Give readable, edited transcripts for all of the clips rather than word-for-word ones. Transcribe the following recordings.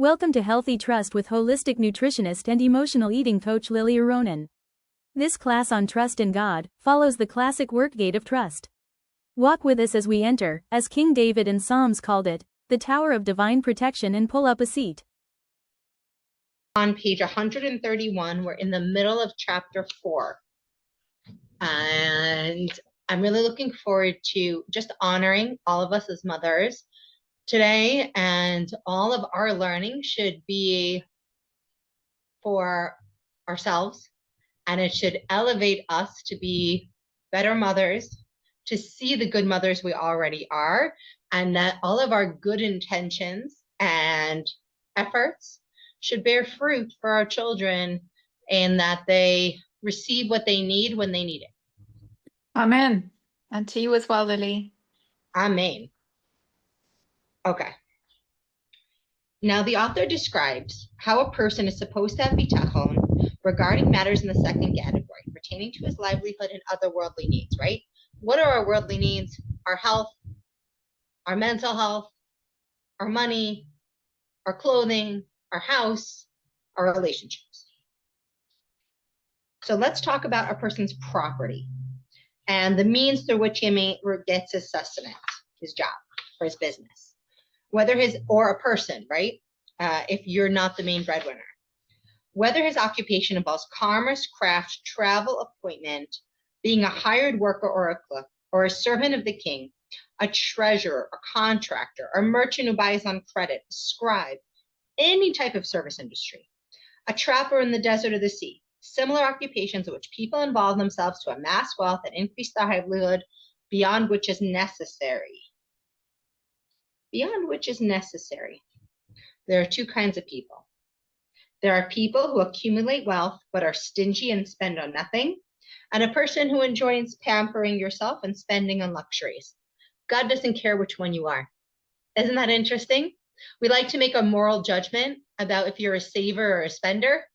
Welcome to Healthy Trust with holistic nutritionist and emotional eating coach Lily Aronin. This class on trust in God follows the classic workgate of trust. Walk with us as we enter, as King David in Psalms called it, the tower of divine protection, and pull up a seat. On page 131, we're in the middle of chapter 4. And I'm really looking forward to just honoring all of us as mothers today, and all of our learning should be for ourselves, and it should elevate us to be better mothers, to see the good mothers we already are, and that all of our good intentions and efforts should bear fruit for our children, and that they receive what they need when they need it. Amen. And to you as well, Lily. Amen. Okay. Now, the author describes how a person is supposed to have bitachon regarding matters in the second category, pertaining to his livelihood and other worldly needs, right? What are our worldly needs? Our health, our mental health, our money, our clothing, our house, our relationships. So let's talk about a person's property and the means through which he gets his sustenance, his job, or his business. Whether or a person, right? If you're not the main breadwinner. Whether his occupation involves commerce, craft, travel, appointment, being a hired worker or a cook, or a servant of the king, a treasurer, a contractor, a merchant who buys on credit, a scribe, any type of service industry, a trapper in the desert or the sea, similar occupations in which people involve themselves to amass wealth and increase their livelihood beyond which is necessary. Beyond which is necessary. There are two kinds of people. There are people who accumulate wealth but are stingy and spend on nothing, and a person who enjoys pampering yourself and spending on luxuries. God doesn't care which one you are. Isn't that interesting? We like to make a moral judgment about if you're a saver or a spender,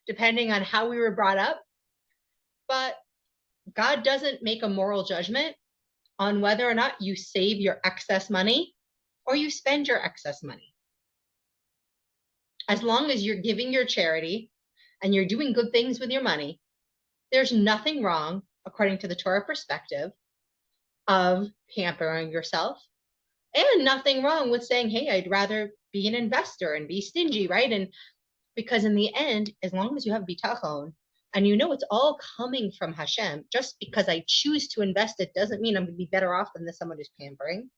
depending on how we were brought up. But God doesn't make a moral judgment on whether or not you save your excess money or you spend your excess money. As long as you're giving your charity and you're doing good things with your money, there's nothing wrong, according to the Torah perspective, of pampering yourself, and nothing wrong with saying, hey, I'd rather be an investor and be stingy, right? And because in the end, as long as you have bitachon and you know it's all coming from Hashem, just because I choose to invest it doesn't mean I'm going to be better off than someone who's pampering.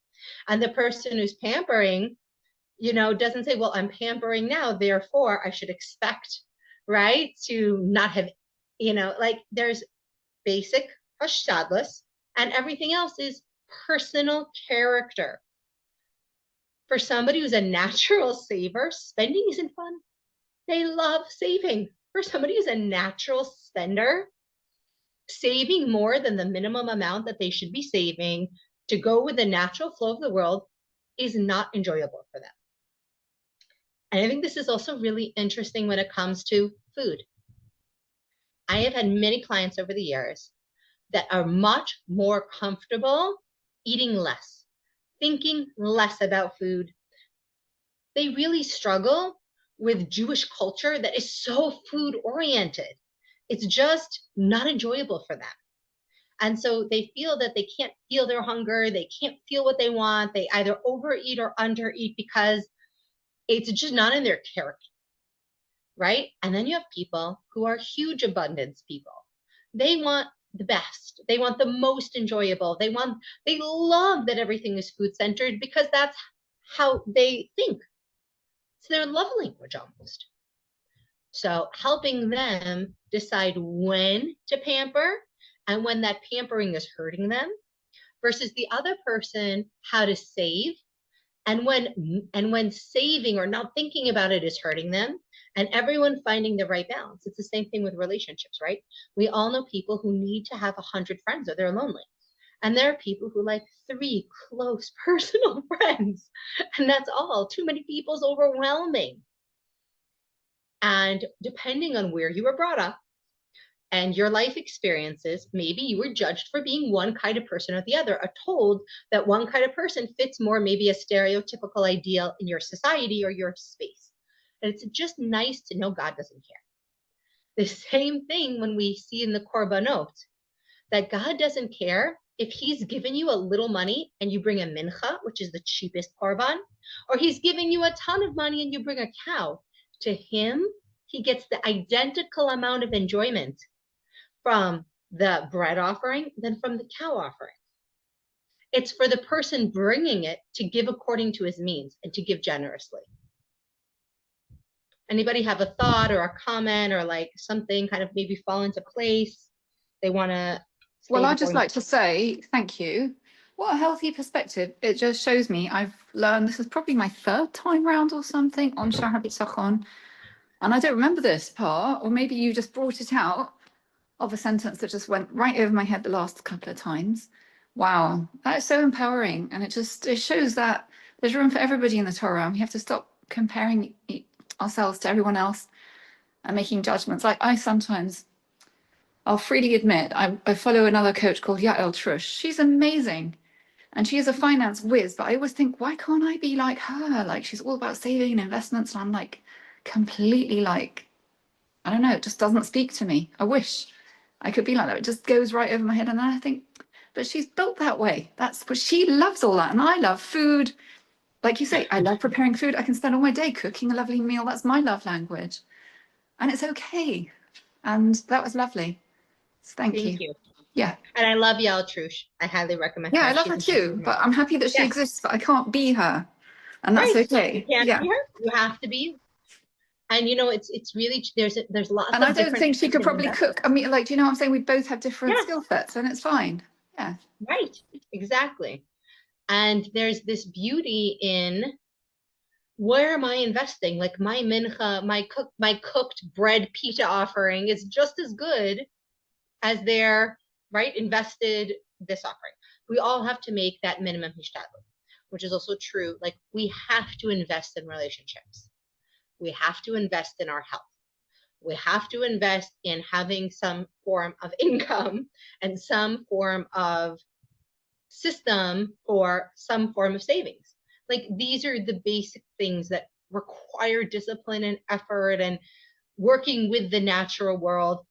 And the person who's pampering, doesn't say, well, I'm pampering now, therefore I should expect, right, to not have, there's basic hashadlus, and everything else is personal character. For somebody who's a natural saver, spending isn't fun. They love saving. For somebody who's a natural spender, saving more than the minimum amount that they should be saving to go with the natural flow of the world is not enjoyable for them. And I think this is also really interesting when it comes to food. I have had many clients over the years that are much more comfortable eating less, thinking less about food. They really struggle with Jewish culture that is so food oriented. It's just not enjoyable for them. And so they feel that they can't feel their hunger. They can't feel what they want. They either overeat or undereat because it's just not in their character, right? And then you have people who are huge abundance people. They want the best. They want the most enjoyable. They love that everything is food centered because that's how they think. It's their love language almost. So helping them decide when to pamper and when that pampering is hurting them, versus the other person, how to save, and when saving or not thinking about it is hurting them, and everyone finding the right balance. It's the same thing with relationships, right? We all know people who need to have 100 friends or they're lonely. And there are people who like 3 close personal friends, and that's all. Too many people is overwhelming. And depending on where you were brought up and your life experiences, maybe you were judged for being one kind of person or the other, or told that one kind of person fits more maybe a stereotypical ideal in your society or your space. And it's just nice to know God doesn't care. The same thing when we see in the korbanot, that God doesn't care if he's given you a little money and you bring a mincha, which is the cheapest korban, or he's giving you a ton of money and you bring a cow. To him, he gets the identical amount of enjoyment from the bread offering than from the cow offering. It's for the person bringing it to give according to his means and to give generously. Anybody have a thought or a comment or like something kind of maybe fall into place they want to? Well, I'd just like to say thank you. What a healthy perspective. It just shows me I've learned, this is probably my third time round or something on Shaar HaBitachon. And I don't remember this part, or maybe you just brought it out of a sentence that just went right over my head the last couple of times. Wow, that is so empowering. And it shows that there's room for everybody in the Torah. We have to stop comparing ourselves to everyone else and making judgments. Like I'll freely admit, I follow another coach called Yael Trush. She's amazing. And she is a finance whiz, but I always think, why can't I be like her? Like, she's all about saving and investments. And I'm like, completely like, I don't know, it just doesn't speak to me. I wish I could be like that. It just goes right over my head. And then I think, but she's built that way. That's what she loves, all that. And I love food. Like you say, I love preparing food. I can spend all my day cooking a lovely meal. That's my love language. And it's okay. And that was lovely. So thank you. Yeah. And I love Yael Trush. I highly recommend her. Yeah, I love her too, but I'm happy that she exists, but I can't be her. And that's okay. You can't be her. You have to be. And you know, it's really, there's lots and of I don't think she could probably cook. I mean, like, do you know what I'm saying? We both have different skill sets and it's fine. Yeah. Right. Exactly. And there's this beauty in, where am I investing? Like my mincha, my cooked bread pita offering is just as good as their invested this offering. We all have to make that minimum hishtadlut, which is also true. Like we have to invest in relationships. We have to invest in our health. We have to invest in having some form of income and some form of system for some form of savings. Like these are the basic things that require discipline and effort and working with the natural world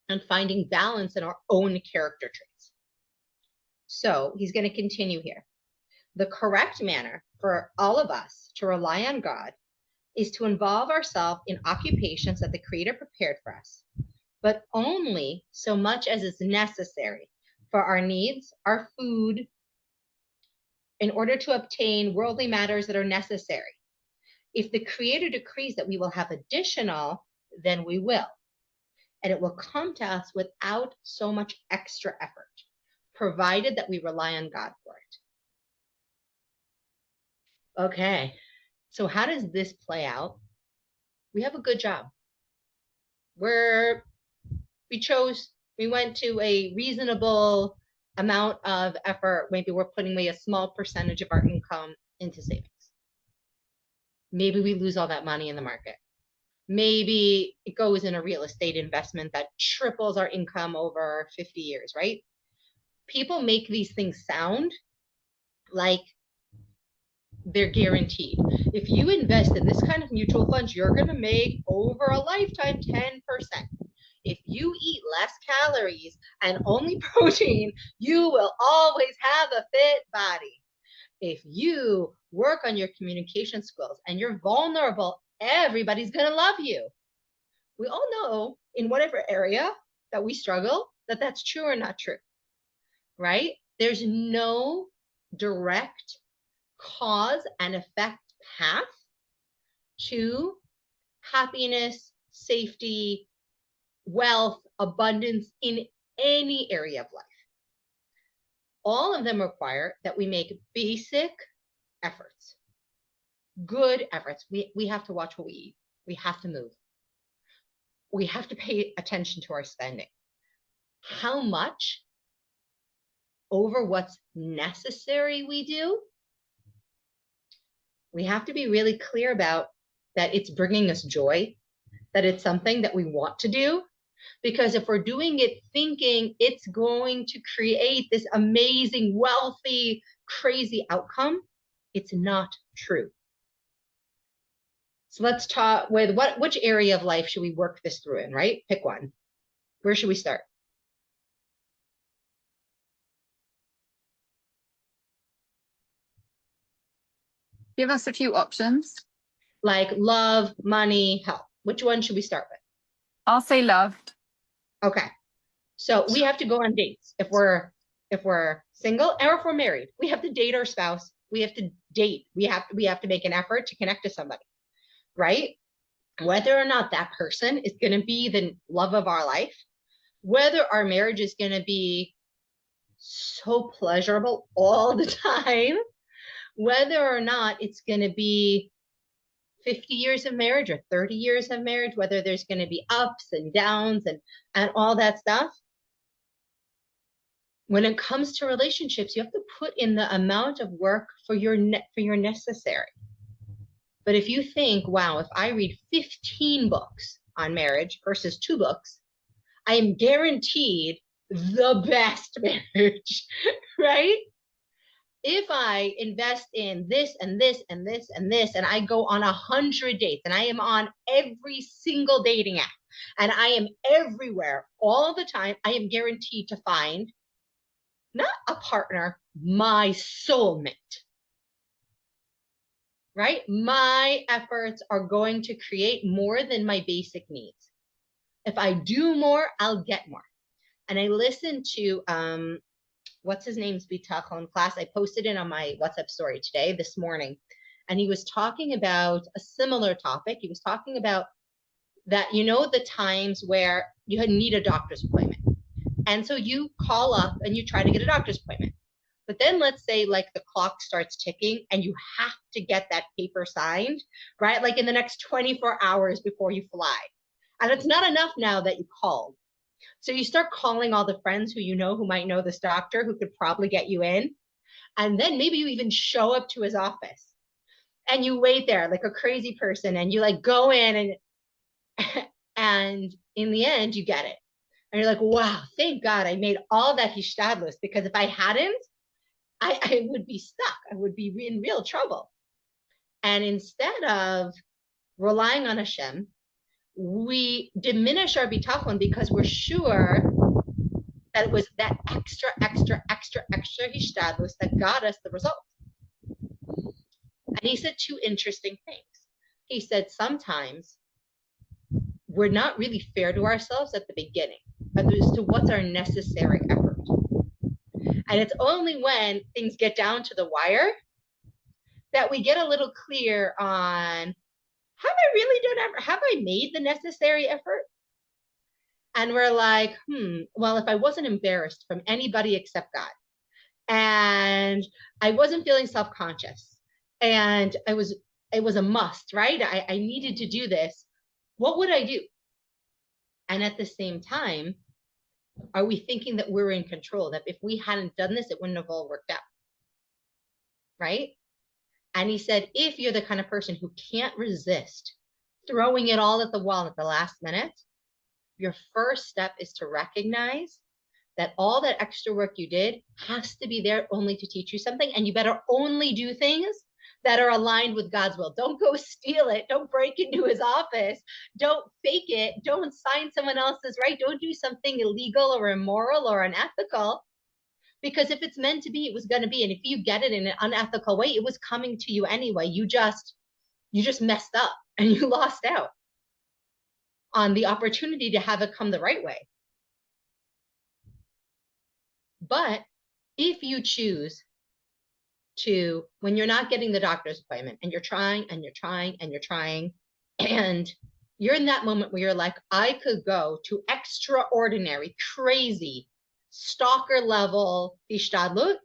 and finding balance in our own character traits. So he's going to continue here. The correct manner for all of us to rely on God is to involve ourselves in occupations that the Creator prepared for us, but only so much as is necessary for our needs, our food, in order to obtain worldly matters that are necessary. If the Creator decrees that we will have additional, then we will. And it will come to us without so much extra effort, provided that we rely on God for it. Okay, so how does this play out? We have a good job. We went to a reasonable amount of effort. Maybe we're putting away a small percentage of our income into savings. Maybe we lose all that money in the market. Maybe it goes in a real estate investment that triples our income over 50 years, right? People make these things sound like they're guaranteed. If you invest in this kind of mutual funds, you're going to make over a lifetime 10%. If you eat less calories and only protein, you will always have a fit body. If you work on your communication skills and you're vulnerable, everybody's going to love you. We all know in whatever area that we struggle that that's true or not true, right? There's no direct cause and effect path to happiness, safety, wealth, abundance in any area of life. All of them require that we make basic efforts, good efforts. We have to watch what we eat. We have to move. We have to pay attention to our spending. How much over what's necessary we do, we have to be really clear about that it's bringing us joy, that it's something that we want to do. Because if we're doing it thinking it's going to create this amazing, wealthy, crazy outcome, it's not true. So let's talk with which area of life should we work this through in, right? Pick one. Where should we start? Give us a few options. Like love, money, health. Which one should we start with? I'll say loved. Okay. So we have to go on dates. If we're single or if we're married, we have to date our spouse. We have to date. We have to make an effort to connect to somebody, right? Whether or not that person is going to be the love of our life, whether our marriage is going to be so pleasurable all the time, whether or not it's going to be 50 years of marriage or 30 years of marriage, whether there's going to be ups and downs and all that stuff. When it comes to relationships, you have to put in the amount of work for your necessary. But if you think, wow, if I read 15 books on marriage versus 2 books, I am guaranteed the best marriage, right? If I invest in this and this and this and this, and I go on 100 dates, and I am on every single dating app, and I am everywhere all the time, I am guaranteed to find not a partner, my soulmate, right? My efforts are going to create more than my basic needs. If I do more, I'll get more. And I listened to, what's his name's Bitachon Class. I posted it on my WhatsApp story this morning. And he was talking about a similar topic. He was talking about that, the times where you need a doctor's appointment. And so you call up and you try to get a doctor's appointment. But then let's say like the clock starts ticking and you have to get that paper signed, right? Like in the next 24 hours before you fly. And it's not enough now that you called. So you start calling all the friends who might know this doctor who could probably get you in. And then maybe you even show up to his office and you wait there like a crazy person and you like go in and in the end you get it. And you're like, wow, thank God I made all that hishtadlus, because if I hadn't, I would be stuck. I would be in real trouble. And instead of relying on Hashem, we diminish our bitachon because we're sure that it was that extra hishtadlus that got us the result. And he said 2 interesting things. He said sometimes we're not really fair to ourselves at the beginning as to what's our necessary effort. And it's only when things get down to the wire that we get a little clear on, have I made the necessary effort? And we're like, well, if I wasn't embarrassed from anybody except God, and I wasn't feeling self-conscious, and it was a must, right? I needed to do this. What would I do? And at the same time, are we thinking that we're in control, that if we hadn't done this, it wouldn't have all worked out, right? And he said, if you're the kind of person who can't resist throwing it all at the wall at the last minute, your first step is to recognize that all that extra work you did has to be there only to teach you something. And you better only do things that are aligned with God's will. Don't go steal it. Don't break into his office. Don't fake it. Don't sign someone else's right. Don't do something illegal or immoral or unethical. Because if it's meant to be, it was going to be. And if you get it in an unethical way, it was coming to you anyway. You just messed up and you lost out on the opportunity to have it come the right way. But if you choose to, when you're not getting the doctor's appointment and you're trying and you're trying and you're trying, and you're in that moment where you're like, I could go to extraordinary, crazy, stalker level hishtadlut,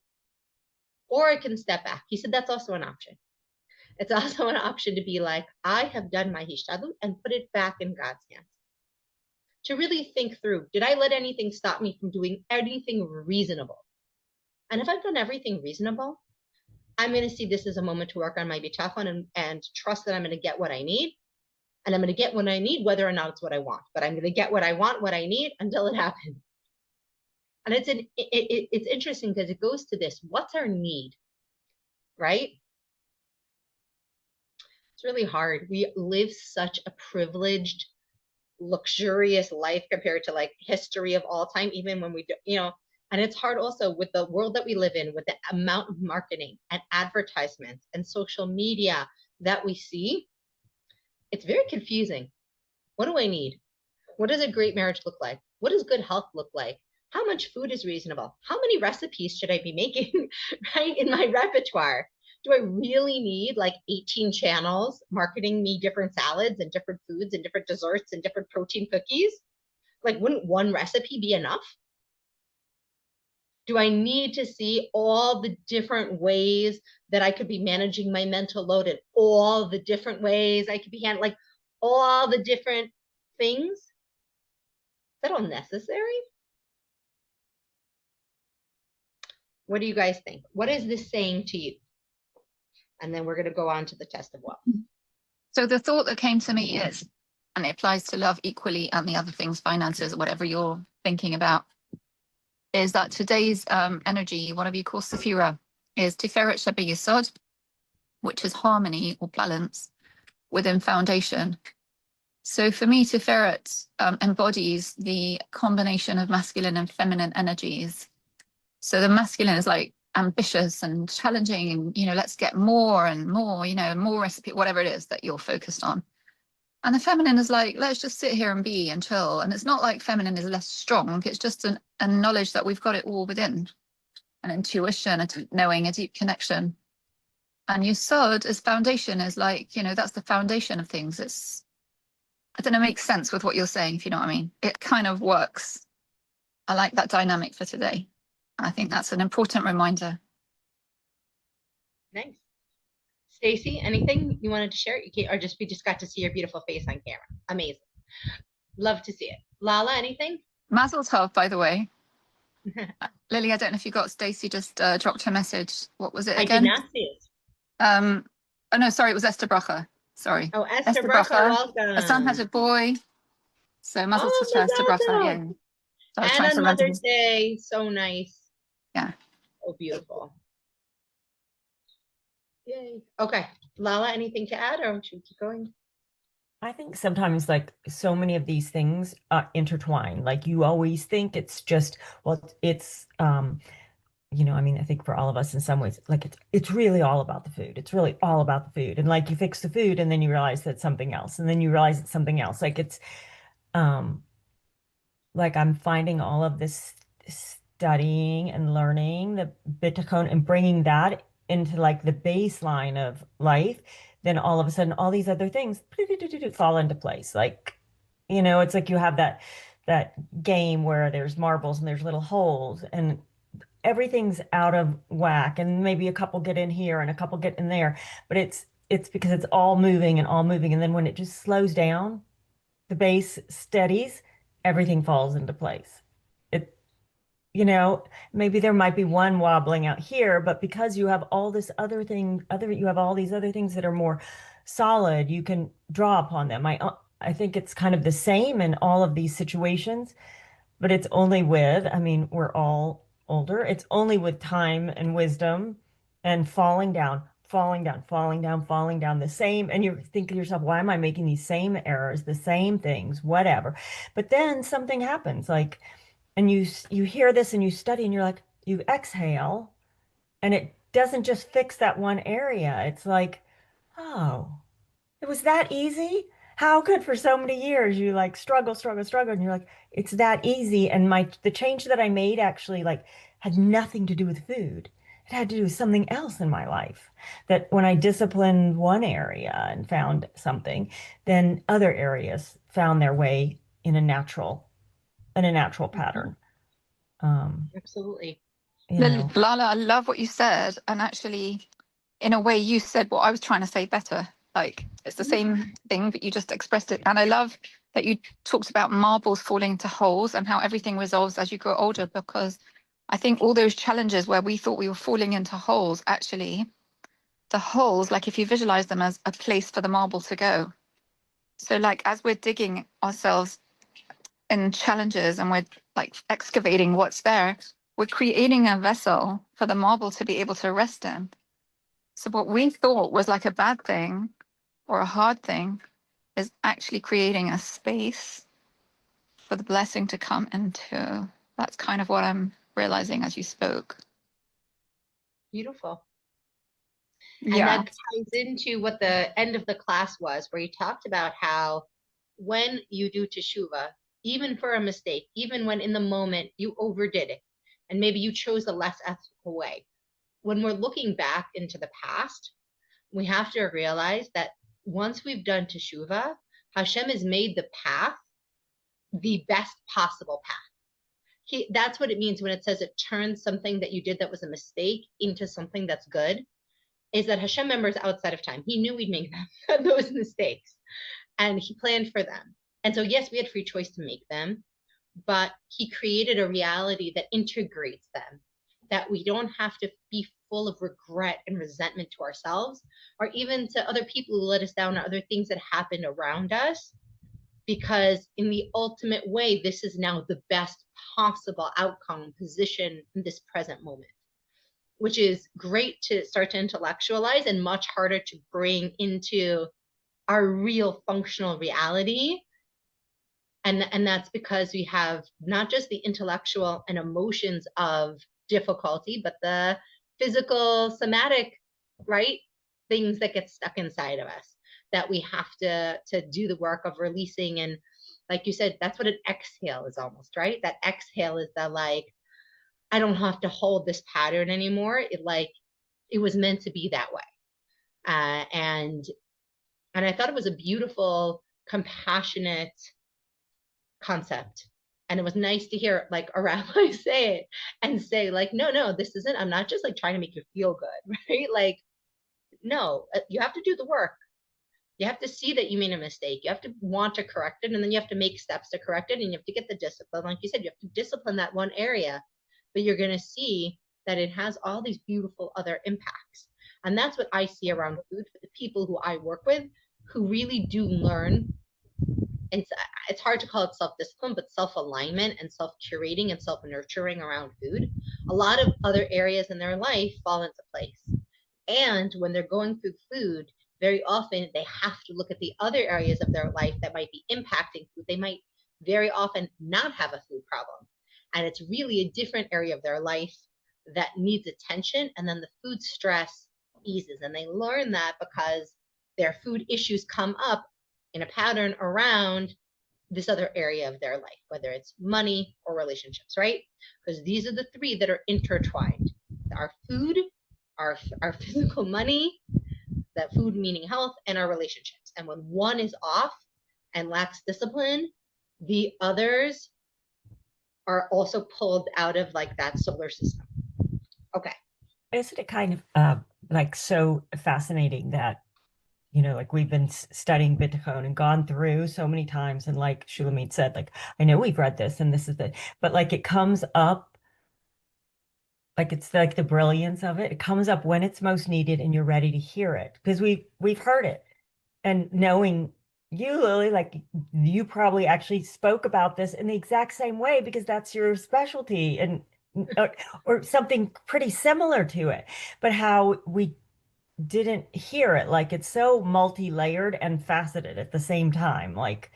or I can step back. He said that's also an option. It's also an option to be like, I have done my hishtadlut and put it back in God's hands. To really think through, did I let anything stop me from doing anything reasonable? And if I've done everything reasonable, I'm going to see this as a moment to work on my bitachon and trust that I'm going to get what I need. And I'm going to get what I need, whether or not it's what I want. But I'm going to get what I want, what I need, until it happens. And it's interesting because it goes to this: what's our need, right? It's really hard. We live such a privileged, luxurious life compared to like history of all time, even when we do, and it's hard also with the world that we live in, with the amount of marketing and advertisements and social media that we see. It's very confusing. What do I need? What does a great marriage look like? What does good health look like? How much food is reasonable? How many recipes should I be making, right, in my repertoire? Do I really need like 18 channels marketing me different salads and different foods and different desserts and different protein cookies? Like, wouldn't one recipe be enough? Do I need to see all the different ways that I could be managing my mental load and all the different ways I could be handling, like all the different things? Is that all necessary? What do you guys think? What is this saying to you? And then we're going to go on to the test of wealth. So the thought that came to me is, and it applies to love equally and the other things, finances, whatever you're thinking about, is that today's energy, one of you calls Sephira, is Tiferet Yesod, which is harmony or balance within foundation. So for me, Tiferet embodies the combination of masculine and feminine energies. So the masculine is like ambitious and challenging, and let's get more and more, more recipe, whatever it is that you're focused on. And the feminine is like, let's just sit here and be and chill. And it's not like feminine is less strong. It's just a knowledge that we've got it all within, an intuition, a deep knowing, a deep connection. And Yesod as foundation is like, that's the foundation of things. It's, I don't know, makes sense with what you're saying, if you know what I mean. It kind of works. I like that dynamic for today. I think that's an important reminder. Nice. Stacy, anything you wanted to share? Or we just got to see your beautiful face on camera. Amazing. Love to see it. Lala, anything? Mazel tov, by the way. Lily, I don't know if you got Stacy just dropped her message. What was it again? I did not see it. Oh no, sorry, it was Esther Bracha. Sorry. Oh, Esther Bracha, welcome. Her son had a boy. So Mazel tov to Esther Bracha. Yeah. So and on Mother's Day. So nice. Yeah. Oh, beautiful. Yay. Okay. Lala, anything to add, or should we keep going? I think sometimes like so many of these things intertwine. Like you always think it's just, it's I mean, I think for all of us in some ways, like it's really all about the food. It's really all about the food. And like you fix the food and then you realize that's something else. And then you realize it's something else. Like it's like I'm finding all of this studying and learning the Bitachon and bringing that into like the baseline of life. Then all of a sudden, all these other things fall into place. Like, it's like you have that game where there's marbles and there's little holes and everything's out of whack. And maybe a couple get in here and a couple get in there. But it's because it's all moving and all moving. And then when it just slows down, the base steadies, everything falls into place. Maybe there might be one wobbling out here, but because you have all this you have all these other things that are more solid, you can draw upon them. I think it's kind of the same in all of these situations, but it's only I mean, we're all older. It's only with time and wisdom and falling down the same. And you think to yourself, why am I making these same errors, the same things, whatever? But then something happens, and you hear this and you study and you're like, you exhale and it doesn't just fix that one area. It's like, oh, it was that easy? How could for so many years you like struggle and you're like, it's that easy. And the change that I made actually like had nothing to do with food. It had to do with something else in my life, that when I disciplined one area and found something, then other areas found their way in a natural pattern. Absolutely. Lala, I love what you said. And actually, in a way, you said what I was trying to say better. Like, it's the same thing, but you just expressed it. And I love that you talked about marbles falling into holes and how everything resolves as you grow older, because I think all those challenges where we thought we were falling into holes, actually, the holes, like if you visualize them as a place for the marble to go. So like, as we're digging ourselves in challenges and we're like excavating what's there, we're creating a vessel for the marble to be able to rest in. So what we thought was like a bad thing or a hard thing is actually creating a space for the blessing to come into. That's kind of what I'm realizing as you spoke. Beautiful. And Yeah. that ties into what the end of the class was, where you talked about how when you do teshuva, even for a mistake, even when in the moment you overdid it, and maybe you chose a less ethical way, when we're looking back into the past, we have to realize that once we've done teshuva, Hashem has made the path the best possible path. That's what it means when it says it turns something that you did that was a mistake into something that's good, is that Hashem members outside of time. He knew we'd make them, those mistakes, and he planned for them. And so, yes, we had free choice to make them, but he created a reality that integrates them, that we don't have to be full of regret and resentment to ourselves, or even to other people who let us down, or other things that happened around us, because in the ultimate way, this is now the best possible outcome position in this present moment, which is great to start to intellectualize and much harder to bring into our real functional reality. And that's because we have not just the intellectual and emotions of difficulty, but the physical, somatic, right, things that get stuck inside of us that we have to do the work of releasing. And like you said, that's what an exhale is almost, right? That exhale is the like, I don't have to hold this pattern anymore. It was meant to be that way. And I thought it was a beautiful, compassionate concept. And it was nice to hear like a rabbi say it and say like, no, this isn't, I'm not just like trying to make you feel good, right? Like, no, you have to do the work. You have to see that you made a mistake. You have to want to correct it. And then you have to make steps to correct it. And you have to get the discipline. Like you said, you have to discipline that one area, but you're going to see that it has all these beautiful other impacts. And that's what I see around food for the people who I work with, who really do learn. It's hard to call it self-discipline, but self-alignment and self-curating and self-nurturing around food. A lot of other areas in their life fall into place. And when they're going through food, very often they have to look at the other areas of their life that might be impacting food. They might very often not have a food problem. And it's really a different area of their life that needs attention. And then the food stress eases. And they learn that because their food issues come up in a pattern around this other area of their life, whether it's money or relationships, right? Because these are the three that are intertwined. Our food, our physical money, that food meaning health, and our relationships. And when one is off and lacks discipline, the others are also pulled out of like that solar system. Okay. Isn't it kind of like so fascinating that, you know, like we've been studying Bitachon and gone through so many times, and like Shulamit said, like, I know we've read this and this is it, but like it comes up, like it's like the brilliance of it. It comes up when it's most needed and you're ready to hear it, because we've heard it. And knowing you, Lily, like you probably actually spoke about this in the exact same way because that's your specialty, and or something pretty similar to it, but how we didn't hear it. Like it's so multi-layered and faceted at the same time, like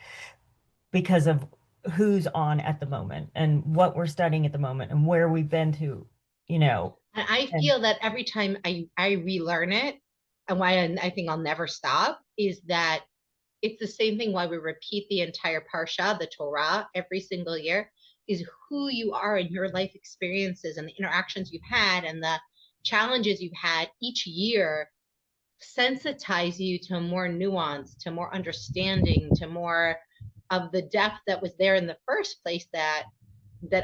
because of who's on at the moment and what we're studying at the moment and where we've been to, you know. And I feel that every time I relearn it, and why I think I'll never stop, is that it's the same thing why we repeat the entire Parsha, the Torah, every single year, is who you are in your life experiences and the interactions you've had and the challenges you've had each year sensitize you to more nuance, to more understanding, to more of the depth that was there in the first place, that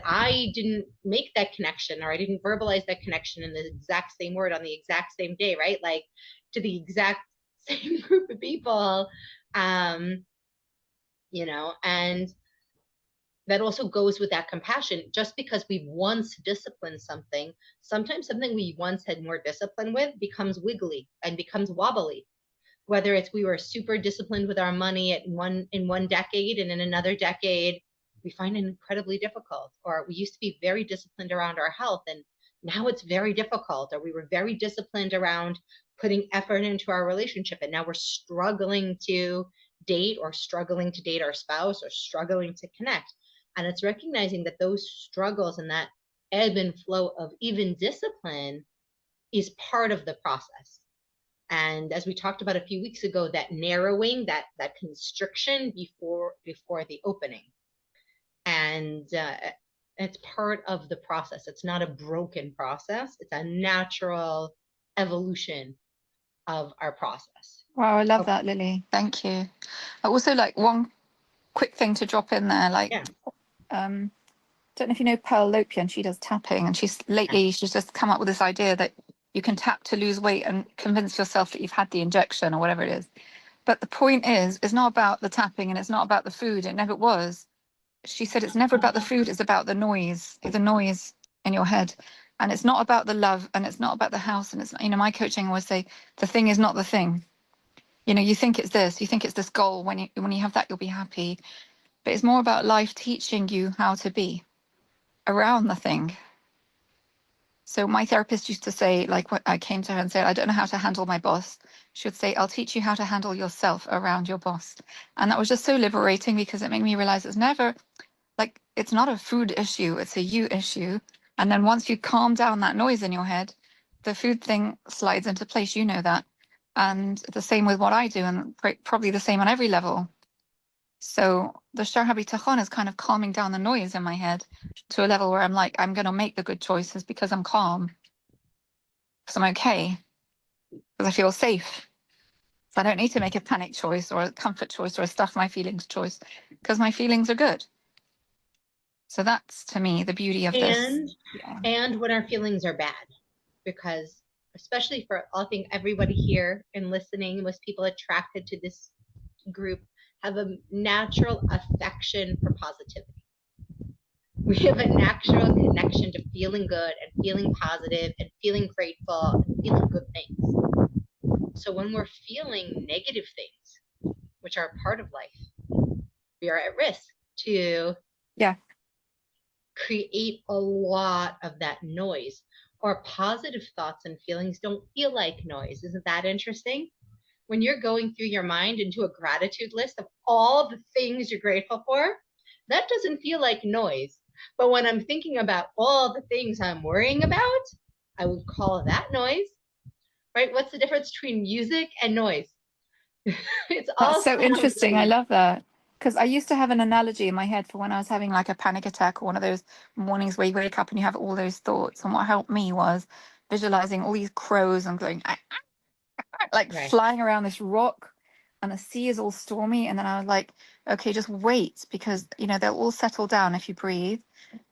I didn't make that connection, or I didn't verbalize that connection in the exact same word on the exact same day, right? Like to the exact same group of people, you know, and that also goes with that compassion. Just because we've once disciplined something, sometimes something we once had more discipline with becomes wiggly and becomes wobbly. Whether it's we were super disciplined with our money in one decade, and in another decade we find it incredibly difficult. Or we used to be very disciplined around our health, and now it's very difficult, or we were very disciplined around putting effort into our relationship, and now we're struggling to date, or struggling to date our spouse, or struggling to connect. And it's recognizing that those struggles and that ebb and flow of even discipline is part of the process. And as we talked about a few weeks ago, that narrowing, that constriction before the opening, and it's part of the process. It's not a broken process. It's a natural evolution of our process. Wow, I love that, Lily. Thank you. I also like one quick thing to drop in there, like, Yeah. Don't know if you know Pearl Lopian, she does tapping, and she's just come up with this idea that you can tap to lose weight and convince yourself that you've had the injection or whatever it is. But the point is, it's not about the tapping, and it's not about the food. It never was. She said it's never about the food, it's about the noise in your head. And it's not about the love, and it's not about the house, and it's not, my coaching always say the thing is not the thing. You think it's this, goal. When you have that, you'll be happy. But it's more about life teaching you how to be around the thing. So my therapist used to say, like, when I came to her and said, I don't know how to handle my boss, she would say, I'll teach you how to handle yourself around your boss. And that was just so liberating, because it made me realize it's never, like, it's not a food issue, it's a you issue. And then once you calm down that noise in your head, the food thing slides into place, that. And the same with what I do, and probably the same on every level. So the Shaar HaBitachon is kind of calming down the noise in my head to a level where I'm like, I'm going to make the good choices because I'm calm, because I'm okay, because I feel safe. So I don't need to make a panic choice or a comfort choice or a stuff my feelings choice, because my feelings are good. So that's, to me, the beauty of this. And when our feelings are bad, because especially for, I think everybody here and listening, most people attracted to this group have a natural affection for positivity. We have a natural connection to feeling good and feeling positive and feeling grateful and feeling good things. So when we're feeling negative things, which are part of life, we are at risk to create a lot of that noise. Or positive thoughts and feelings don't feel like noise. Isn't that interesting? When you're going through your mind into a gratitude list of all the things you're grateful for, that doesn't feel like noise. But when I'm thinking about all the things I'm worrying about, I would call that noise, right? What's the difference between music and noise? It's all That's so interesting. I love that. Because I used to have an analogy in my head for when I was having like a panic attack, or one of those mornings where you wake up and you have all those thoughts. And what helped me was visualizing all these crows and going, like, flying around this rock, and the sea is all stormy. And then I was like, okay, just wait, because, they'll all settle down if you breathe.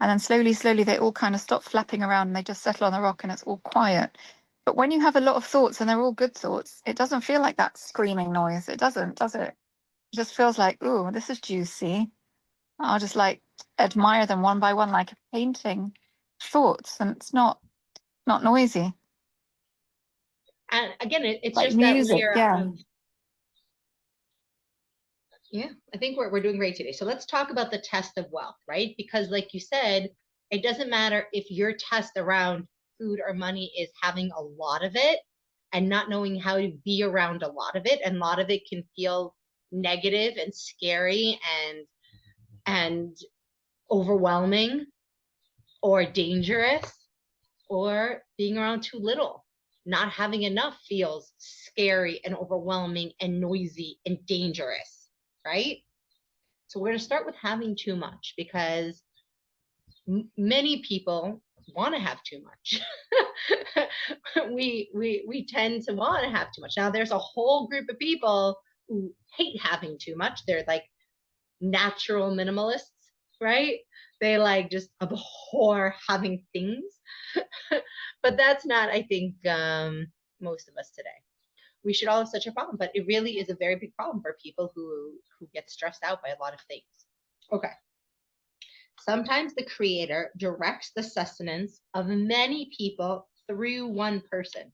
And then slowly, slowly, they all kind of stop flapping around and they just settle on the rock and it's all quiet. But when you have a lot of thoughts and they're all good thoughts, it doesn't feel like that screaming noise. It doesn't, does it? It just feels like, ooh, this is juicy. I'll just like admire them one by one, like a painting thoughts, and it's not noisy. And again, it's like just music, that I think we're doing great today. So let's talk about the test of wealth, right? Because like you said, it doesn't matter if your test around food or money is having a lot of it and not knowing how to be around a lot of it. And a lot of it can feel negative and scary and overwhelming or dangerous, or being around too little. Not having enough feels scary and overwhelming and noisy and dangerous, right? So we're going to start with having too much, because many people want to have too much. we tend to want to have too much. Now there's a whole group of people who hate having too much. They're like natural minimalists, right? They like just abhor having things. But that's not, I think, most of us today. We should all have such a problem, but it really is a very big problem for people who get stressed out by a lot of things. Okay. Sometimes the creator directs the sustenance of many people through one person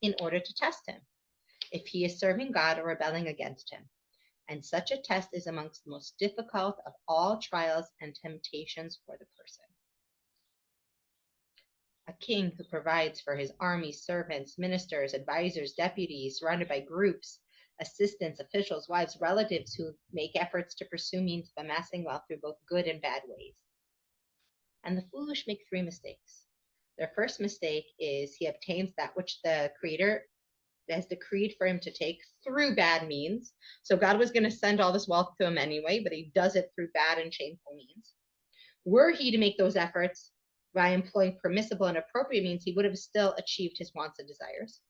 in order to test him, if he is serving God or rebelling against him. And such a test is amongst the most difficult of all trials and temptations for the person. A king who provides for his army, servants, ministers, advisors, deputies, surrounded by groups, assistants, officials, wives, relatives who make efforts to pursue means of amassing wealth through both good and bad ways. And the foolish make three mistakes. Their first mistake is he obtains that which the Creator has decreed for him to take through bad means. So God was going to send all this wealth to him anyway, but he does it through bad and shameful means. Were he to make those efforts by employing permissible and appropriate means, he would have still achieved his wants and desires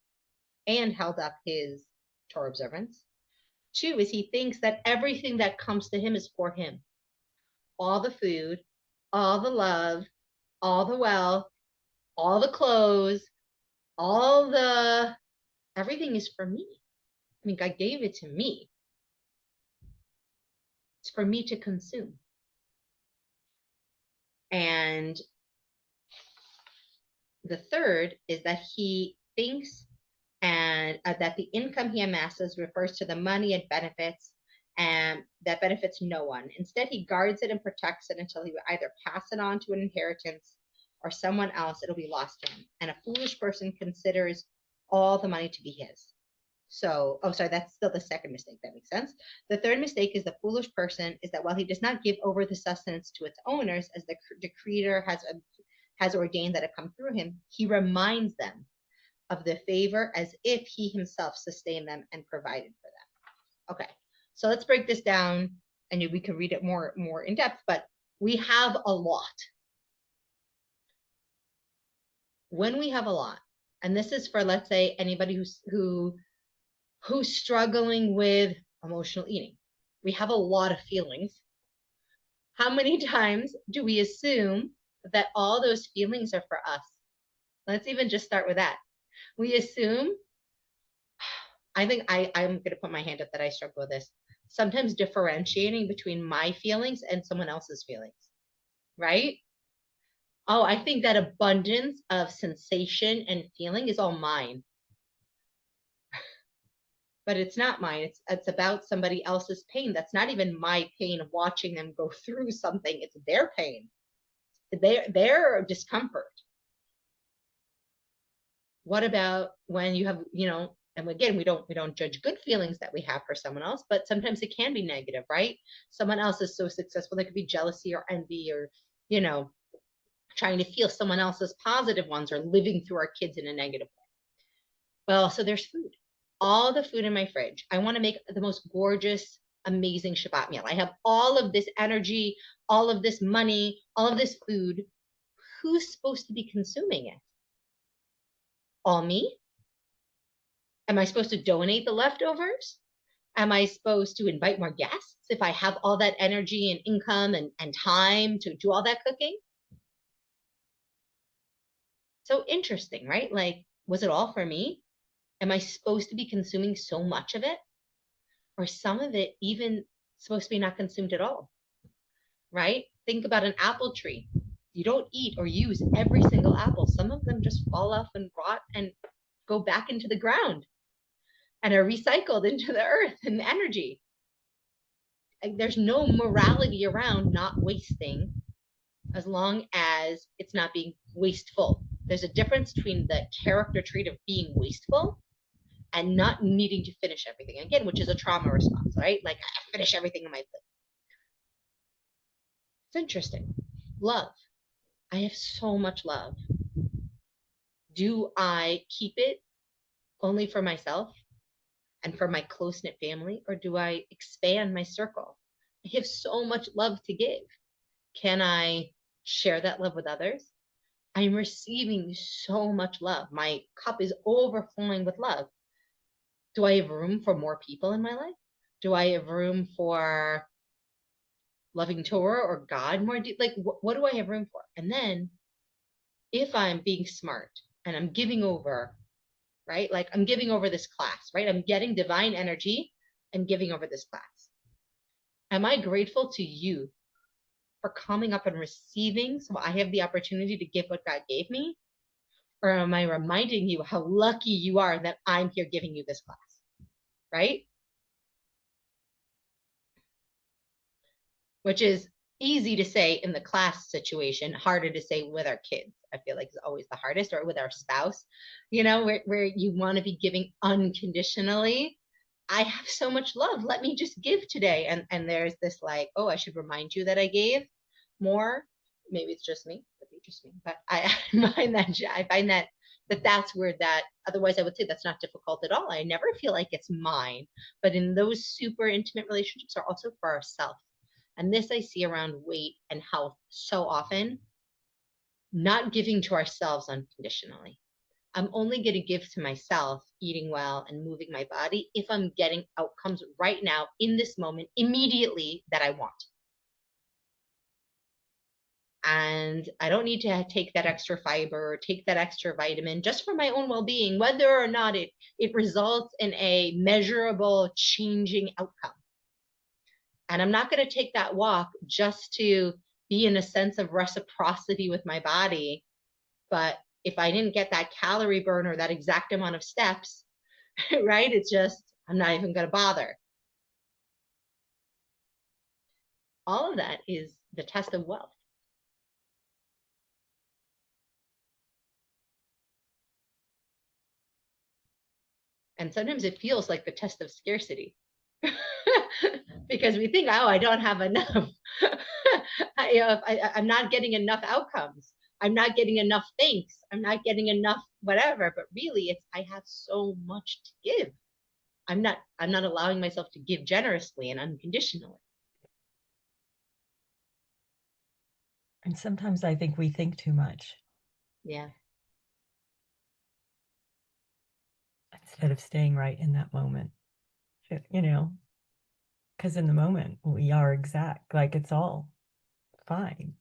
and held up his Torah observance. Two is he thinks that everything that comes to him is for him. All the food, all the love, all the wealth, all the clothes, everything is for me. I mean, God gave it to me. It's for me to consume. And the third is that he thinks and that the income he amasses refers to the money it benefits and that benefits no one. Instead, he guards it and protects it until he will either pass it on to an inheritance or someone else, it'll be lost to him. And a foolish person considers all the money to be his. So, that's still the second mistake. That makes sense. The third mistake is the foolish person is that while he does not give over the sustenance to its owners, as the Creator has ordained that it come through him, he reminds them of the favor as if he himself sustained them and provided for them. Okay, so let's break this down, and we can read it more in depth. But we have a lot. When we have a lot, and this is for, let's say, anybody who's struggling with emotional eating. We have a lot of feelings. How many times do we assume that all those feelings are for us? Let's even just start with that. We assume, I think I'm going to put my hand up that I struggle with this, sometimes differentiating between my feelings and someone else's feelings, right? Oh, I think that abundance of sensation and feeling is all mine. But it's not mine. It's about somebody else's pain. That's not even my pain of watching them go through something. It's their pain, their discomfort. What about when you have, and again, we don't judge good feelings that we have for someone else, but sometimes it can be negative, right? Someone else is so successful. There could be jealousy or envy or, trying to feel someone else's positive ones or living through our kids in a negative way. Well, so there's food. All the food in my fridge. I want to make the most gorgeous, amazing Shabbat meal. I have all of this energy, all of this money, all of this food. Who's supposed to be consuming it? All me? Am I supposed to donate the leftovers? Am I supposed to invite more guests if I have all that energy and income and time to do all that cooking? So interesting, right? Like, was it all for me? Am I supposed to be consuming so much of it? Or some of it even supposed to be not consumed at all, right? Think about an apple tree. You don't eat or use every single apple. Some of them just fall off and rot and go back into the ground and are recycled into the earth and the energy. Like, there's no morality around not wasting as long as it's not being wasteful. There's a difference between the character trait of being wasteful and not needing to finish everything, again, which is a trauma response, right? Like, I finish everything in my plate. It's interesting. Love. I have so much love. Do I keep it only for myself and for my close-knit family, or do I expand my circle? I have so much love to give. Can I share that love with others? I'm receiving so much love. My cup is overflowing with love. Do I have room for more people in my life? Do I have room for loving Torah or God more deep? Like, what do I have room for? And then if I'm being smart and I'm giving over, right? Like, I'm giving over this class, right? I'm getting divine energy and giving over this class. Am I grateful to you for coming up and receiving so I have the opportunity to give what God gave me? Or am I reminding you how lucky you are that I'm here giving you this class, right? Which is easy to say in the class situation, harder to say with our kids. I feel like it's always the hardest, or with our spouse, where you want to be giving unconditionally. I have so much love. Let me just give today. And there's this like, oh, I should remind you that I gave more. Maybe it's just me. Could be just me. But I find that that's where that, otherwise I would say that's not difficult at all. I never feel like it's mine. But in those super intimate relationships are also for ourselves. And this I see around weight and health so often, not giving to ourselves unconditionally. I'm only going to give to myself eating well and moving my body if I'm getting outcomes right now in this moment, immediately, that I want. And I don't need to take that extra fiber or take that extra vitamin just for my own well-being, whether or not it results in a measurable changing outcome. And I'm not going to take that walk just to be in a sense of reciprocity with my body. But if I didn't get that calorie burn or that exact amount of steps, right, it's just, I'm not even going to bother. All of that is the test of wealth. And sometimes it feels like the test of scarcity because we think, oh, I don't have enough. I'm not getting enough outcomes. I'm not getting enough thanks. I'm not getting enough whatever. But really, it's, I have so much to give. I'm not allowing myself to give generously and unconditionally. And sometimes I think we think too much. Yeah. Instead of staying right in that moment, because in the moment we are exact, like it's all fine,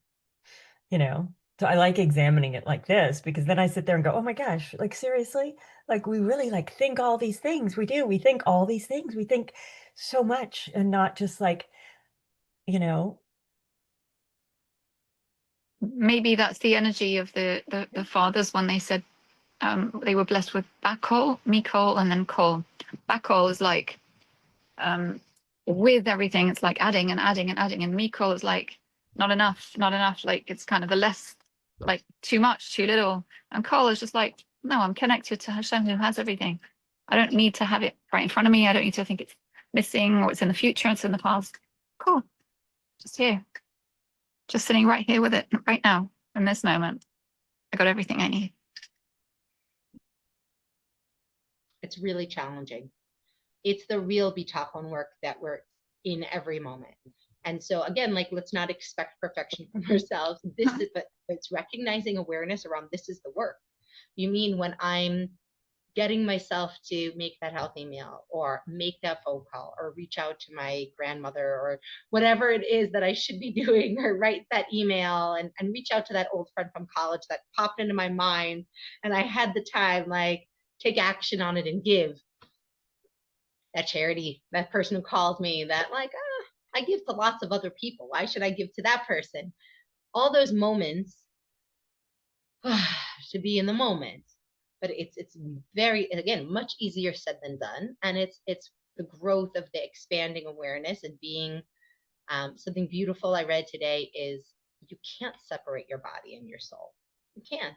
So I like examining it like this, because then I sit there and go, oh my gosh, like seriously, like we really like think all these things. We do. We think all these things. We think so much, and not just like, Maybe that's the energy of the fathers when they said they were blessed with Bakol, Mikol, and then Kol. Bakol is like with everything, it's like adding and adding and adding, and Mikol is like not enough, not enough. Like it's kind of the less, like too much, too little. And Kol is just like, no, I'm connected to Hashem who has everything. I don't need to have it right in front of me. I don't need to think it's missing or it's in the future, it's in the past. Cool. Just here. Just sitting right here with it right now in this moment. I got everything I need. It's really challenging. It's the real bitachon work that we're in every moment. And so again, like, let's not expect perfection from ourselves. But it's recognizing awareness around this is the work. You mean when I'm getting myself to make that healthy meal, or make that phone call, or reach out to my grandmother, or whatever it is that I should be doing, or write that email and reach out to that old friend from college that popped into my mind and I had the time, like, take action on it and give. That charity, that person who calls me, that like, I give to lots of other people. Why should I give to that person? All those moments to be in the moment. But it's very, again, much easier said than done. And it's the growth of the expanding awareness and being something beautiful I read today is you can't separate your body and your soul. You can't.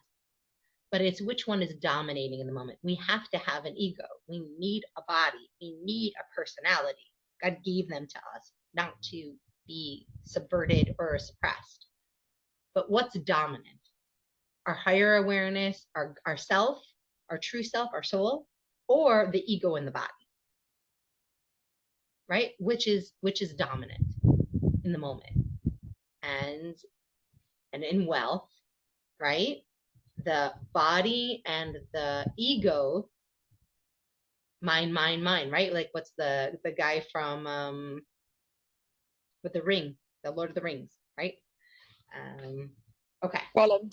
But it's which one is dominating in the moment. We have to have an ego. We need a body. We need a personality. God gave them to us, not to be subverted or suppressed. But what's dominant? Our higher awareness, our self, our true self, our soul, or the ego in the body, right? Which is dominant in the moment. And in wealth, right? The body and the ego, mine, right? Like, what's the guy from with the ring, the Lord of the Rings, right? Okay. Gollum,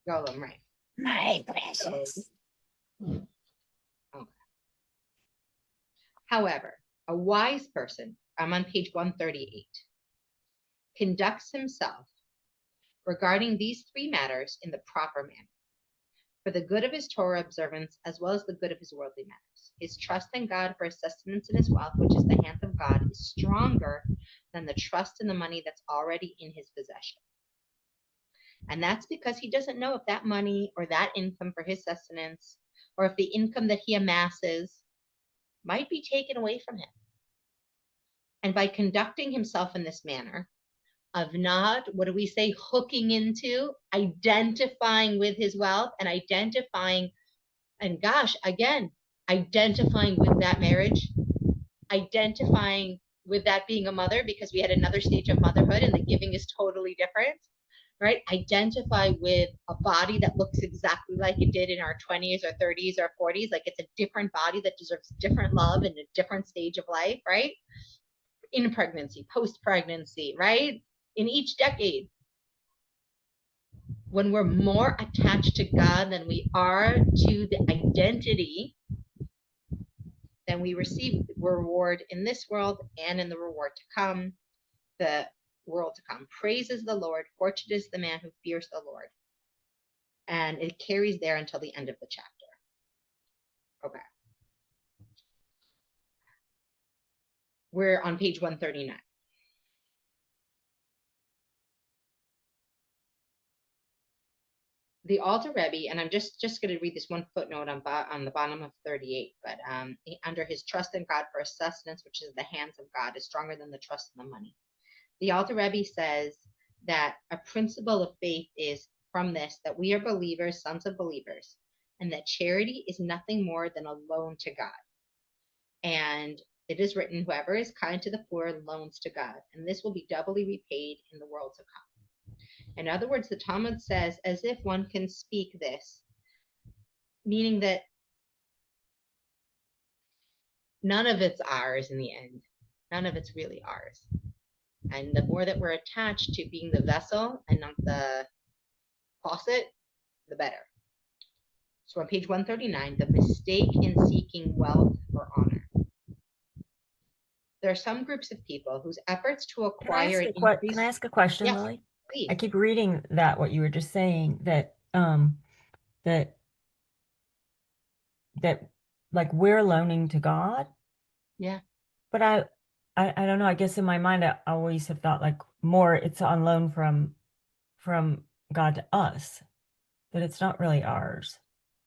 Gollum, right. my precious. Okay. However, a wise person, I'm on page 138, conducts himself regarding these three matters in the proper manner, for the good of his Torah observance as well as the good of his worldly matters. His trust in God for his sustenance and his wealth, which is the hand of God, is stronger than the trust in the money that's already in his possession. And that's because he doesn't know if that money or that income for his sustenance, or if the income that he amasses might be taken away from him. And by conducting himself in this manner of not, what do we say, hooking into, identifying with his wealth and identifying, and gosh, again, identifying with that marriage, identifying with that being a mother, because we had another stage of motherhood and the giving is totally different, right? Identify with a body that looks exactly like it did in our 20s or 30s or 40s. Like it's a different body that deserves different love in a different stage of life, right? In pregnancy, post-pregnancy, right? In each decade. When we're more attached to God than we are to the identity, then we receive the reward in this world and in the reward to come, the world to come. Praises the Lord, fortunate is the man who fears the Lord. And it carries there until the end of the chapter. Okay. We're on page 139. The Alter Rebbe, and I'm just going to read this one footnote on the bottom of 38, but under his trust in God for sustenance, which is the hands of God, is stronger than the trust in the money. The Alter Rebbe says that a principle of faith is from this, that we are believers, sons of believers, and that charity is nothing more than a loan to God. And it is written, whoever is kind to the poor loans to God, and this will be doubly repaid in the world to come. In other words, the Talmud says, as if one can speak this, meaning that none of it's ours in the end. None of it's really ours. And the more that we're attached to being the vessel and not the faucet, the better. So on page 139, the mistake in seeking wealth for honor. There are some groups of people whose efforts to acquire and increase... Can I ask a question, yes, Lily? please. I keep reading that, what you were just saying, that that like we're loaning to God. Yeah. But I don't know. I guess in my mind, I always have thought like more it's on loan from God to us, that it's not really ours.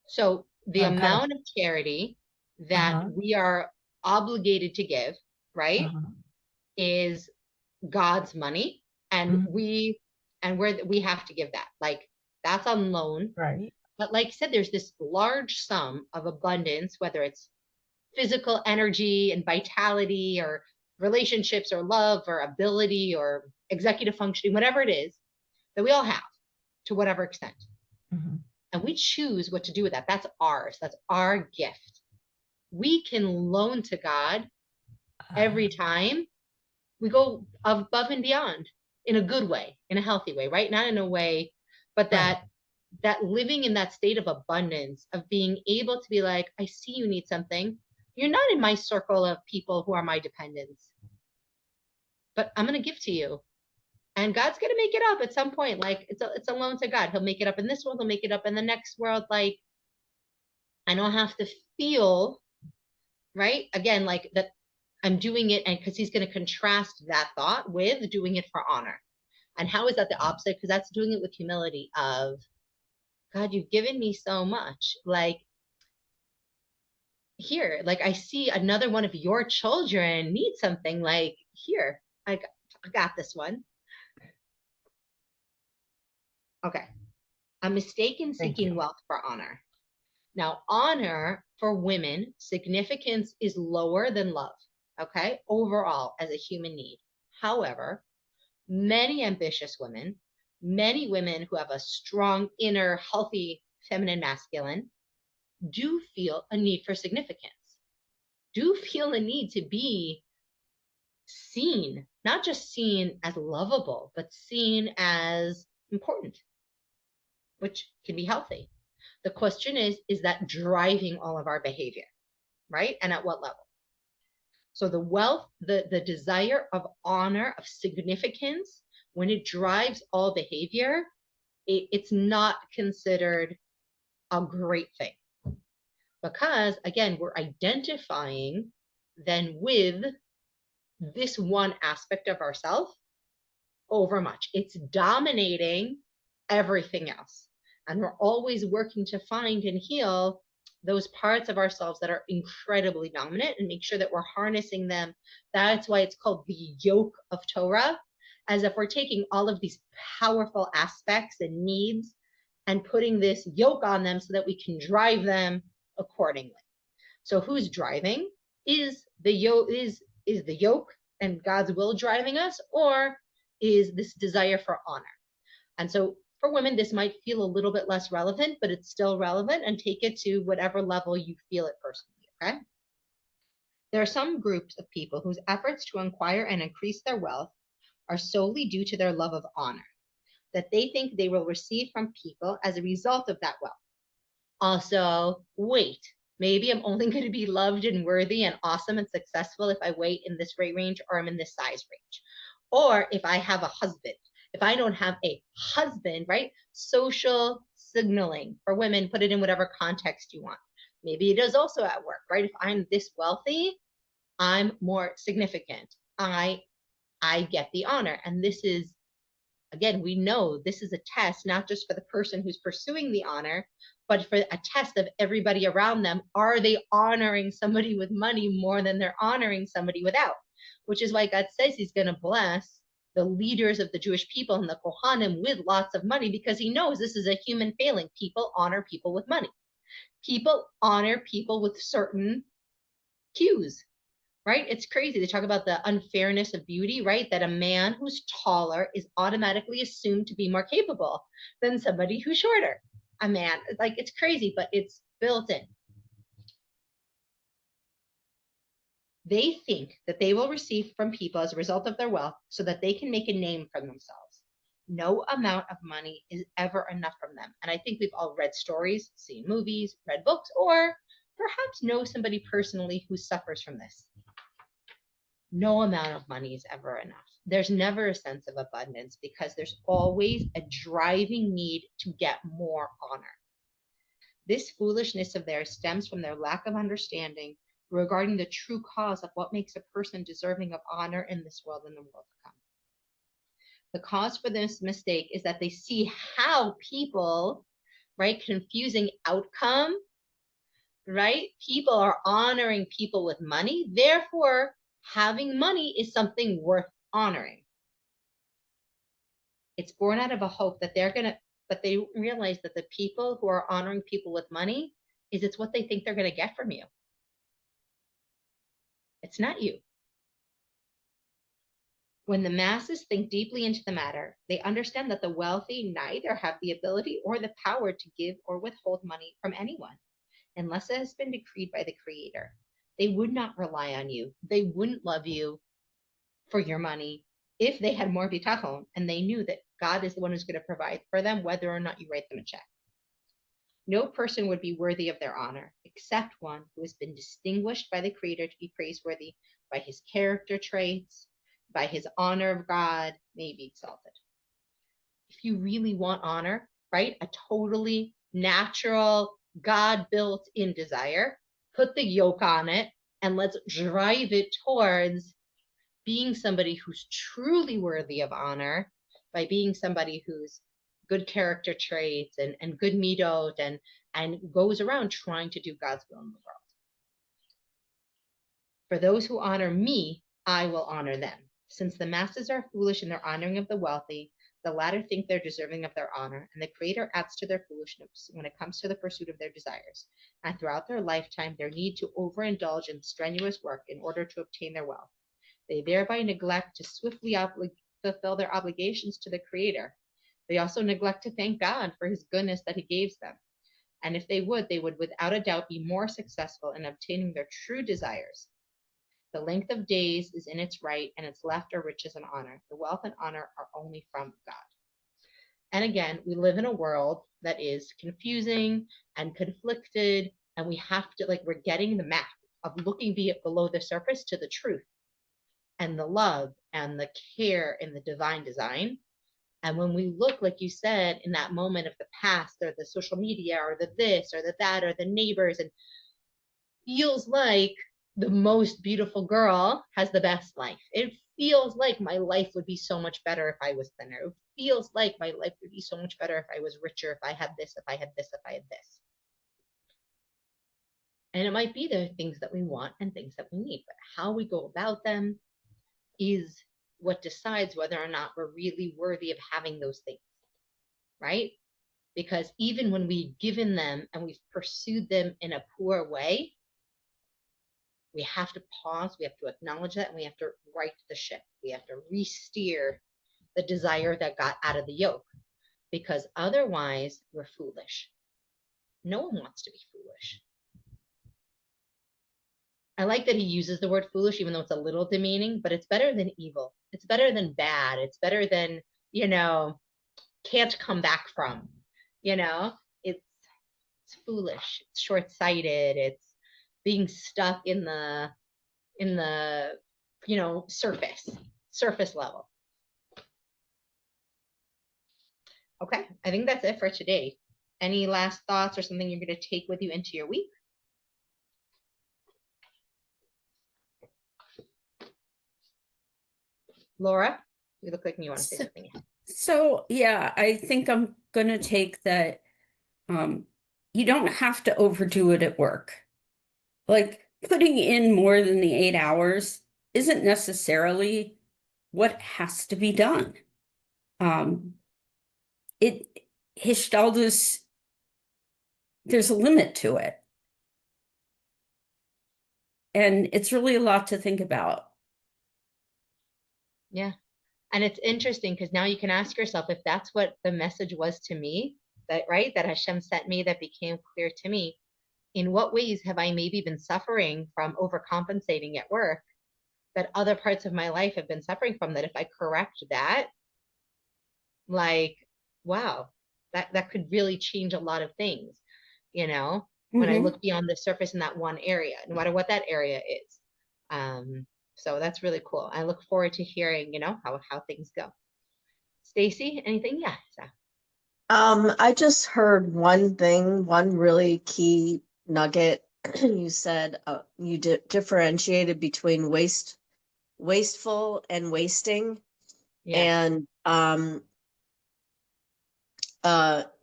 So the amount of charity that we are obligated to give, right, is God's money, and we have to give that. Like that's on loan, right? But like I said, there's this large sum of abundance, whether it's physical energy and vitality, or relationships, or love, or ability, or executive functioning, whatever it is that we all have to whatever extent. And we choose what to do with that. That's ours. That's our gift. We can loan to God every time we go above and beyond in a good way, in a healthy way, right? Not in a way, but that living in that state of abundance, of being able to be like, I see you need something. You're not in my circle of people who are my dependents, but I'm going to give to you. And God's going to make it up at some point. Like it's a loan to God. He'll make it up in this world. He'll make it up in the next world. Like I don't have to feel, right? Again, like that I'm doing it, and because he's going to contrast that thought with doing it for honor. And how is that the opposite? Because that's doing it with humility of, God, you've given me so much. Like here, like I see another one of your children need something. Like here, I got this one. Okay. A mistake in seeking wealth for honor. Now, honor for women, significance is lower than love, okay, overall as a human need. However, many ambitious women, many women who have a strong inner, healthy, feminine, masculine, do feel a need for significance, do feel a need to be seen, not just seen as lovable, but seen as important, which can be healthy. The question is that driving all of our behavior, right? And at what level? So the wealth, the desire of honor, of significance, when it drives all behavior, it's not considered a great thing. Because again, we're identifying then with this one aspect of ourselves over much. It's dominating everything else. And we're always working to find and heal those parts of ourselves that are incredibly dominant and make sure that we're harnessing them. That's why it's called the yoke of Torah, as if we're taking all of these powerful aspects and needs and putting this yoke on them so that we can drive them accordingly. So who's driving? Is the yoke and God's will driving us, or is this desire for honor? And so for women, this might feel a little bit less relevant, but it's still relevant, and take it to whatever level you feel it personally, okay? There are some groups of people whose efforts to acquire and increase their wealth are solely due to their love of honor, that they think they will receive from people as a result of that wealth. Also, weight. Maybe I'm only going to be loved and worthy and awesome and successful if I weight in this weight range, or I'm in this size range. Or if I have a husband. If I don't have a husband, right? Social signaling for women, put it in whatever context you want. Maybe it is also at work, right? If I'm this wealthy, I'm more significant. I get the honor. And this is, again, we know this is a test, not just for the person who's pursuing the honor, but for a test of everybody around them. Are they honoring somebody with money more than they're honoring somebody without? Which is why God says he's going to bless the leaders of the Jewish people and the Kohanim with lots of money, because he knows this is a human failing. People honor people with money. People honor people with certain cues, right? It's crazy. They talk about the unfairness of beauty, right? That a man who's taller is automatically assumed to be more capable than somebody who's shorter. A man, like, it's crazy, but it's built in. They think that they will receive from people as a result of their wealth so that they can make a name for themselves. No amount of money is ever enough from them. And I think we've all read stories, seen movies, read books, or perhaps know somebody personally who suffers from this. No amount of money is ever enough. There's never a sense of abundance because there's always a driving need to get more honor. This foolishness of theirs stems from their lack of understanding regarding the true cause of what makes a person deserving of honor in this world and the world to come. The cause for this mistake is that they see how people, right, confusing outcome, right? People are honoring people with money. Therefore, having money is something worth honoring. It's born out of a hope that but they realize that the people who are honoring people with money it's what they think they're going to get from you. It's not you. When the masses think deeply into the matter, they understand that the wealthy neither have the ability or the power to give or withhold money from anyone, unless it has been decreed by the Creator. They would not rely on you. They wouldn't love you for your money if they had more bitachon and they knew that God is the one who's going to provide for them, whether or not you write them a check. No person would be worthy of their honor, except one who has been distinguished by the Creator to be praiseworthy by his character traits, by his honor of God, may be exalted. If you really want honor, right, a totally natural, God built in desire, put the yoke on it and let's drive it towards being somebody who's truly worthy of honor by being somebody who's good character traits and good midot and goes around trying to do God's will in the world. For those who honor me, I will honor them. Since the masses are foolish in their honoring of the wealthy, the latter think they're deserving of their honor, and the Creator adds to their foolishness when it comes to the pursuit of their desires. And throughout their lifetime, their need to overindulge in strenuous work in order to obtain their wealth. They thereby neglect to swiftly fulfill their obligations to the Creator. They also neglect to thank God for his goodness that he gave them. And if they would without a doubt be more successful in obtaining their true desires. The length of days is in its right, and its left are riches and honor. The wealth and honor are only from God. And again, we live in a world that is confusing and conflicted, and we have to, we're getting the map of looking below the surface to the truth and the love and the care in the divine design. And when we look, like you said, in that moment of the past or the social media or the this or the that or the neighbors, and feels like the most beautiful girl has the best life. It feels like my life would be so much better if I was thinner. It feels like my life would be so much better if I was richer, if I had this, if I had this, if I had this. And it might be the things that we want and things that we need, but how we go about them is what decides whether or not we're really worthy of having those things, right? Because even when we've given them and we've pursued them in a poor way, we have to pause, we have to acknowledge that, and we have to right the ship. We have to re-steer the desire that got out of the yoke, because otherwise we're foolish. No one wants to be foolish. I like that he uses the word foolish, even though it's a little demeaning, but it's better than evil. It's better than bad. It's better than, can't come back from, it's foolish. It's short-sighted. It's being stuck in the surface level. Okay, I think that's it for today. Any last thoughts or something you're going to take with you into your week? Laura, you look like you want to say something. So yeah, I think I'm going to take that. You don't have to overdo it at work. Like putting in more than the 8 hours isn't necessarily what has to be done. Hishtaldus, there's a limit to it. And it's really a lot to think about. Yeah. And it's interesting because now you can ask yourself, if that's what the message was to me, that Hashem sent me, that became clear to me, in what ways have I maybe been suffering from overcompensating at work that other parts of my life have been suffering from, that if I correct that, wow, that could really change a lot of things, when I look beyond the surface in that one area, no matter what that area is. So that's really cool. I look forward to hearing, how things go. Stacy, anything? Yeah. I just heard one thing, one really key nugget. You said you differentiated between wasteful and wasting. Yeah. And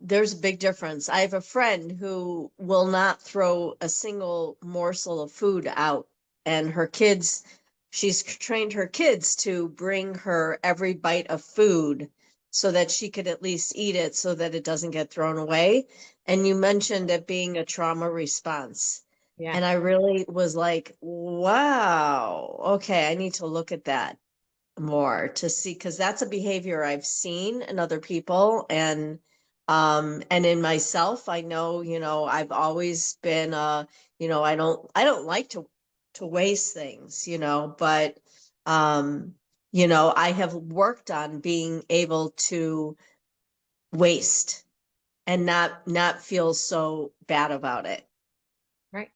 there's a big difference. I have a friend who will not throw a single morsel of food out, and she's trained her kids to bring her every bite of food so that she could at least eat it so that it doesn't get thrown away. And you mentioned it being a trauma response. Yeah. And I really was like, wow, okay, I need to look at that more to see, because that's a behavior I've seen in other people and in myself. I know, I've always been I don't like to waste things, but I have worked on being able to waste and not feel so bad about it. Right.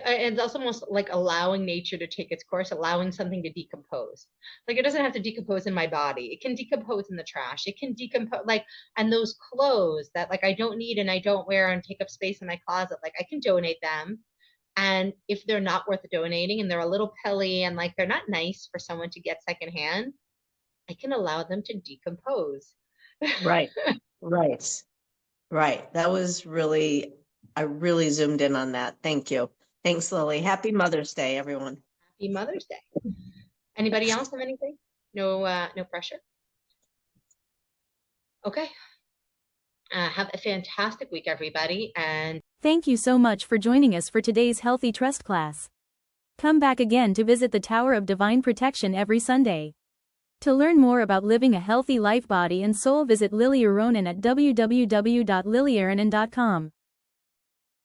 And it's almost like allowing nature to take its course, allowing something to decompose. Like it doesn't have to decompose in my body. It can decompose in the trash. It can decompose, and those clothes that I don't need and I don't wear and take up space in my closet, I can donate them. And if they're not worth donating and they're a little pilly and they're not nice for someone to get secondhand, I can allow them to decompose. Right. Right. That was I really zoomed in on that. Thank you. Thanks, Lily. Happy Mother's Day, everyone. Happy Mother's Day. Anybody else have anything? No pressure. Okay. Have a fantastic week, everybody. And thank you so much for joining us for today's Healthy Trust class. Come back again to visit the Tower of Divine Protection every Sunday. To learn more about living a healthy life, body and soul, visit Lily Aronin at www.lilyaronin.com.